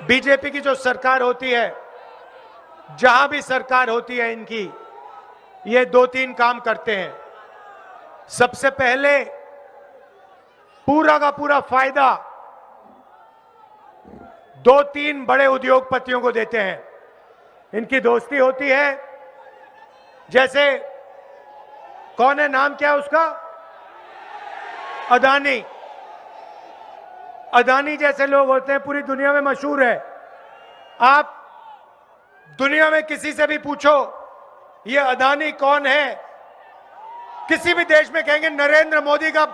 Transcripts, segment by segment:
BJP की जो सरकार होती है, जहां भी सरकार होती है इनकी, ये दो तीन काम करते हैं। सबसे पहले पूरा का पूरा फायदा दो तीन बड़े उद्योगपतियों को देते हैं। इनकी दोस्ती होती है, जैसे कौन है, नाम क्या है उसका, अदानी। अदानी जैसे लोग होते हैं, पूरी दुनिया में मशहूर है। आप दुनिया में किसी से भी पूछो ये अदानी कौन है, किसी भी देश में कहेंगे नरेंद्र मोदी का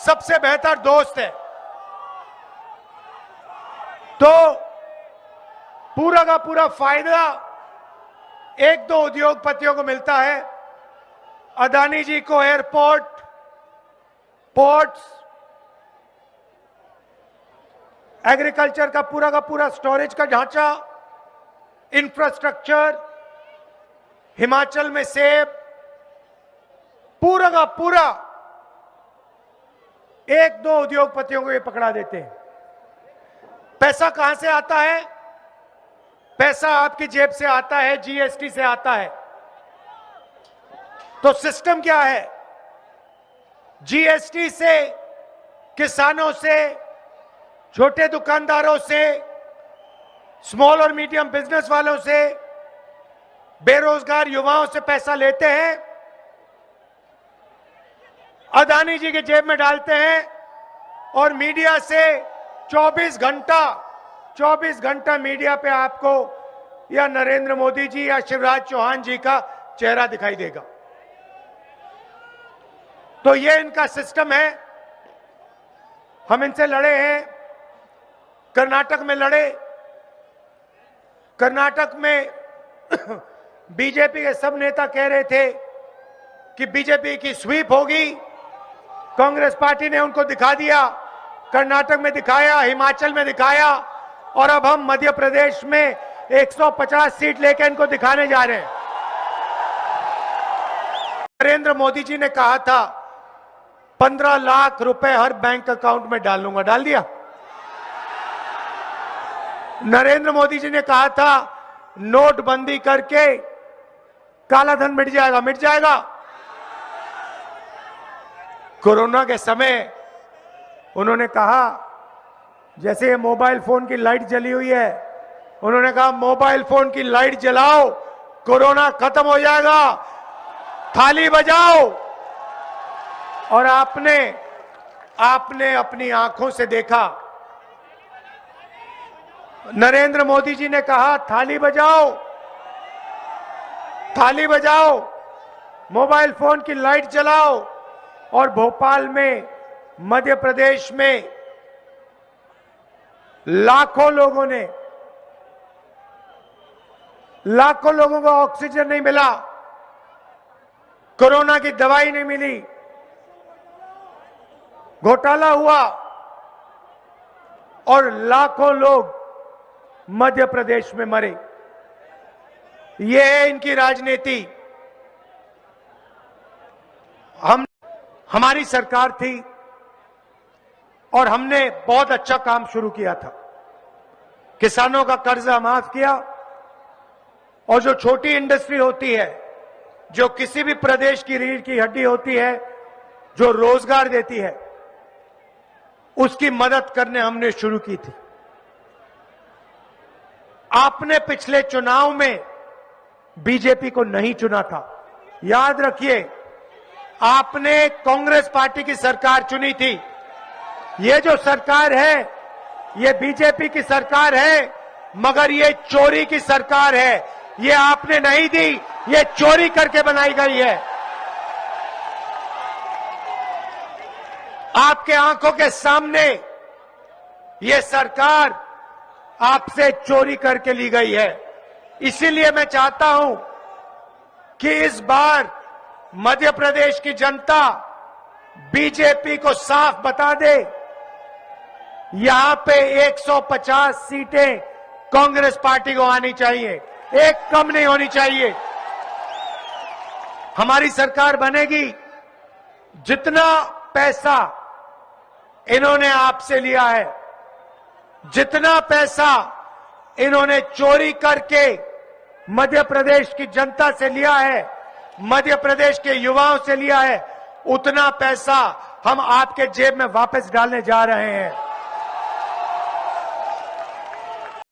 सबसे बेहतर दोस्त है। तो पूरा का पूरा फायदा एक दो उद्योगपतियों को मिलता है। अदानी जी को एयरपोर्ट, पोर्ट्स, एग्रीकल्चर का पूरा स्टोरेज का ढांचा, इंफ्रास्ट्रक्चर, हिमाचल में सेब, पूरा का पूरा एक दो उद्योगपतियों को ये पकड़ा देते हैं। पैसा कहां से आता है? पैसा आपकी जेब से आता है, जीएसटी से आता है। तो सिस्टम क्या है? जीएसटी से, किसानों से, छोटे दुकानदारों से, स्मॉल और मीडियम बिजनेस वालों से, बेरोजगार युवाओं से पैसा लेते हैं, अदानी जी की जेब में डालते हैं और मीडिया से 24 घंटा मीडिया पे आपको या नरेंद्र मोदी जी या शिवराज चौहान जी का चेहरा दिखाई देगा। तो ये इनका सिस्टम है। हम इनसे लड़े हैं, कर्नाटक में लड़े। कर्नाटक में बीजेपी के सब नेता कह रहे थे कि बीजेपी की स्वीप होगी। कांग्रेस पार्टी ने उनको दिखा दिया, कर्नाटक में दिखाया, हिमाचल में दिखाया, और अब हम मध्य प्रदेश में 150 सीट लेकर इनको दिखाने जा रहे हैं। नरेंद्र मोदी जी ने कहा था 15 लाख रुपए हर बैंक अकाउंट में डालूंगा, डाल दिया। नरेंद्र मोदी जी ने कहा था नोटबंदी करके काला धन मिट जाएगा, मिट जाएगा। कोरोना के समय उन्होंने कहा, जैसे ये मोबाइल फोन की लाइट जली हुई है, उन्होंने कहा मोबाइल फोन की लाइट जलाओ, कोरोना खत्म हो जाएगा, थाली बजाओ। और आपने अपनी आंखों से देखा, नरेंद्र मोदी जी ने कहा थाली बजाओ, थाली बजाओ, मोबाइल फोन की लाइट जलाओ। और भोपाल में, मध्य प्रदेश में लाखों लोगों को ऑक्सीजन नहीं मिला, कोरोना की दवाई नहीं मिली, घोटाला हुआ और लाखों लोग मध्य प्रदेश में मरे। ये है इनकी राजनीति। हमारी सरकार थी और हमने बहुत अच्छा काम शुरू किया था। किसानों का कर्जा माफ किया, और जो छोटी इंडस्ट्री होती है, जो किसी भी प्रदेश की रीढ़ की हड्डी होती है, जो रोजगार देती है, उसकी मदद करने हमने शुरू की थी। आपने पिछले चुनाव में बीजेपी को नहीं चुना था, याद रखिए, आपने कांग्रेस पार्टी की सरकार चुनी थी। ये जो सरकार है, ये बीजेपी की सरकार है, मगर ये चोरी की सरकार है। ये आपने नहीं दी, ये चोरी करके बनाई गई है। आपके आंखों के सामने ये सरकार आपसे चोरी करके ली गई है। इसीलिए मैं चाहता हूं कि इस बार मध्य प्रदेश की जनता बीजेपी को साफ बता दे, यहां पे 150 सीटें कांग्रेस पार्टी को आनी चाहिए, एक कम नहीं होनी चाहिए। हमारी सरकार बनेगी। जितना पैसा इन्होंने आपसे लिया है, जितना पैसा इन्होंने चोरी करके मध्य प्रदेश की जनता से लिया है, मध्य प्रदेश के युवाओं से लिया है, उतना पैसा हम आपके जेब में वापस डालने जा रहे हैं।